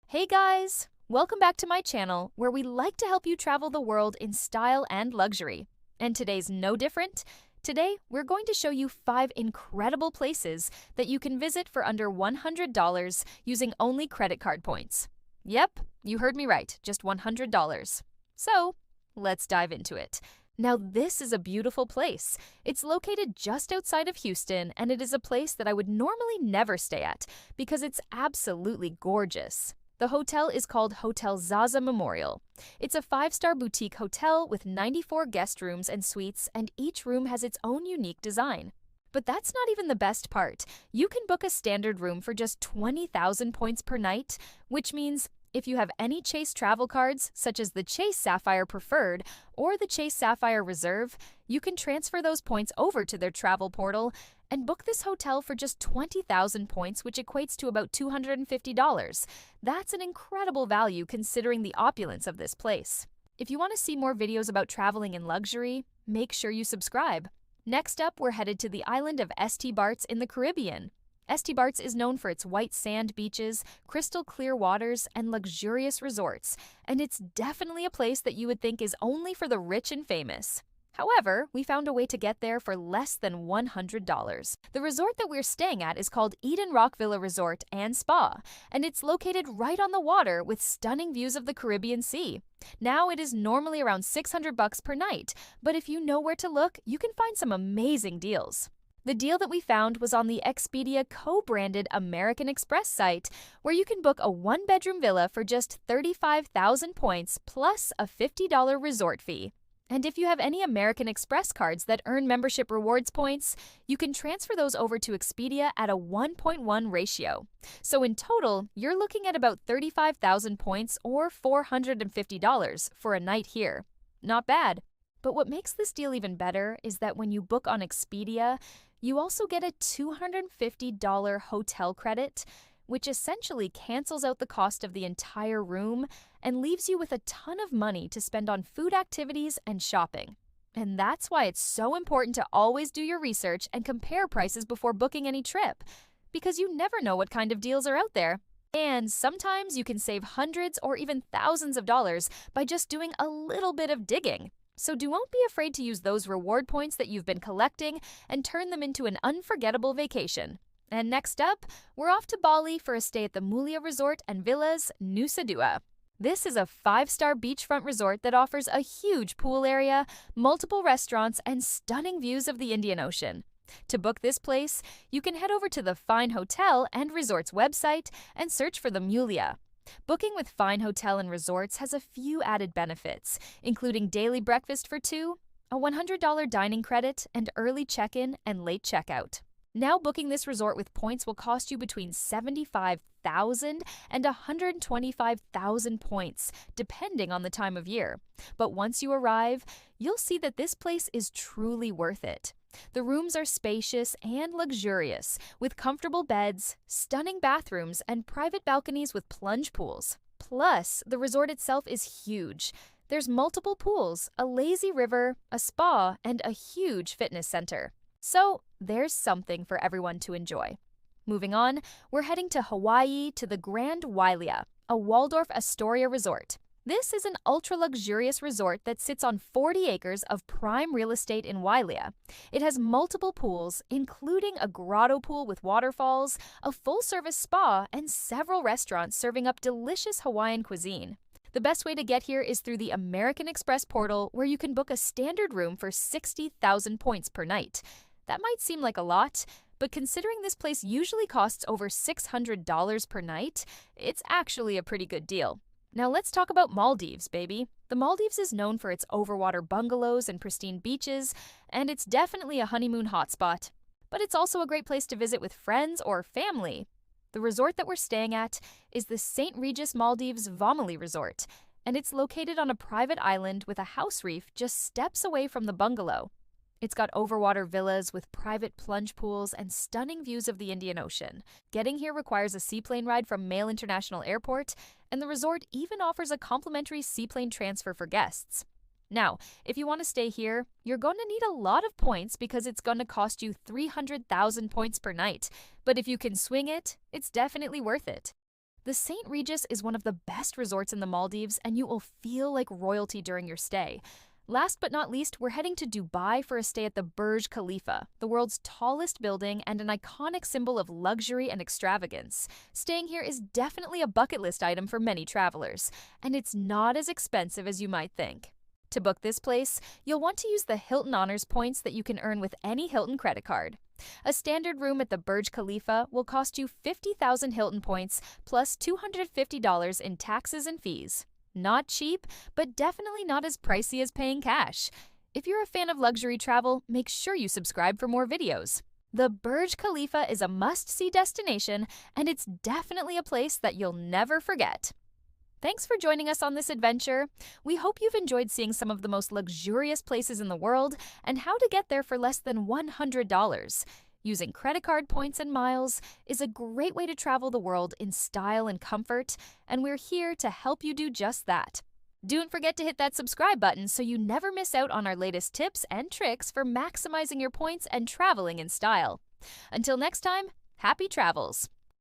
Hey guys! Welcome back to my channel where we like to help you travel the world in style and luxury. And today's no different. Today, we're going to show you 5 incredible places that you can visit for under $100 using only credit card points. Yep, you heard me right, just $100. So, let's dive into it. Now, this is a beautiful place. It's located just outside of Houston, and it is a place that I would normally never stay at because it's absolutely gorgeous. The hotel is called Hotel Zaza Memorial. It's a 5-star boutique hotel with 94 guest rooms and suites, and each room has its own unique design. But that's not even the best part. You can book a standard room for just 20,000 points per night, which means if you have any Chase travel cards, such as the Chase Sapphire Preferred or the Chase Sapphire Reserve, you can transfer those points over to their travel portal and book this hotel for just 20,000 points, which equates to about $250. That's an incredible value considering the opulence of this place. If you want to see more videos about traveling in luxury, make sure you subscribe. Next up, we're headed to the island of St. Barts in the Caribbean. St. Barts is known for its white sand beaches, crystal clear waters, and luxurious resorts, and it's definitely a place that you would think is only for the rich and famous. However, we found a way to get there for less than $100. The resort that we're staying at is called Eden Rock Villa Resort and Spa, and it's located right on the water with stunning views of the Caribbean Sea. Now, it is normally around $600 per night, but if you know where to look, you can find some amazing deals. The deal that we found was on the Expedia co-branded American Express site, where you can book a 1-bedroom villa for just 35,000 points plus a $50 resort fee. And if you have any American Express cards that earn membership rewards points, you can transfer those over to Expedia at a 1.1 ratio. So in total, you're looking at about 35,000 points or $450 for a night here. Not bad. But what makes this deal even better is that when you book on Expedia, you also get a $250 hotel credit, which essentially cancels out the cost of the entire room and leaves you with a ton of money to spend on food activities and shopping. And that's why it's so important to always do your research and compare prices before booking any trip, because you never know what kind of deals are out there. And sometimes you can save hundreds or even thousands of dollars by just doing a little bit of digging. So don't be afraid to use those reward points that you've been collecting and turn them into an unforgettable vacation. And next up, we're off to Bali for a stay at the Mulia Resort and Villas Nusa Dua. This is a 5-star beachfront resort that offers a huge pool area, multiple restaurants, and stunning views of the Indian Ocean. To book this place, you can head over to the Fine Hotel and Resorts website and search for the Mulia. Booking with Fine Hotel and Resorts has a few added benefits, including daily breakfast for 2, a $100 dining credit, and early check-in and late checkout. Now, booking this resort with points will cost you between 75,000 and 125,000 points, depending on the time of year. But once you arrive, you'll see that this place is truly worth it. The rooms are spacious and luxurious, with comfortable beds, stunning bathrooms, and private balconies with plunge pools. Plus, the resort itself is huge. There's multiple pools, a lazy river, a spa, and a huge fitness center. So, there's something for everyone to enjoy. Moving on, we're heading to Hawaii to the Grand Wailea, a Waldorf Astoria resort. This is an ultra-luxurious resort that sits on 40 acres of prime real estate in Wailea. It has multiple pools, including a grotto pool with waterfalls, a full-service spa, and several restaurants serving up delicious Hawaiian cuisine. The best way to get here is through the American Express portal, where you can book a standard room for 60,000 points per night. That might seem like a lot, but considering this place usually costs over $600 per night, it's actually a pretty good deal. Now let's talk about Maldives, baby. The Maldives is known for its overwater bungalows and pristine beaches, and it's definitely a honeymoon hotspot. But it's also a great place to visit with friends or family. The resort that we're staying at is the St. Regis Maldives Vomali Resort, and it's located on a private island with a house reef just steps away from the bungalow. It's got overwater villas with private plunge pools and stunning views of the Indian Ocean. Getting here requires a seaplane ride from Mail International Airport, and the resort even offers a complimentary seaplane transfer for guests. Now, if you want to stay here, you're going to need a lot of points because it's going to cost you 300,000 points per night. But if you can swing it, it's definitely worth it. The St. Regis is one of the best resorts in the Maldives, and you will feel like royalty during your stay. Last but not least, we're heading to Dubai for a stay at the Burj Khalifa, the world's tallest building and an iconic symbol of luxury and extravagance. Staying here is definitely a bucket list item for many travelers, and it's not as expensive as you might think. To book this place, you'll want to use the Hilton Honors points that you can earn with any Hilton credit card. A standard room at the Burj Khalifa will cost you 50,000 Hilton points plus $250 in taxes and fees. Not cheap, but definitely not as pricey as paying cash. If you're a fan of luxury travel, make sure you subscribe for more videos. The Burj Khalifa is a must-see destination, and it's definitely a place that you'll never forget. Thanks for joining us on this adventure. We hope you've enjoyed seeing some of the most luxurious places in the world and how to get there for less than $100. Using credit card points and miles is a great way to travel the world in style and comfort, and we're here to help you do just that. Don't forget to hit that subscribe button so you never miss out on our latest tips and tricks for maximizing your points and traveling in style. Until next time, happy travels!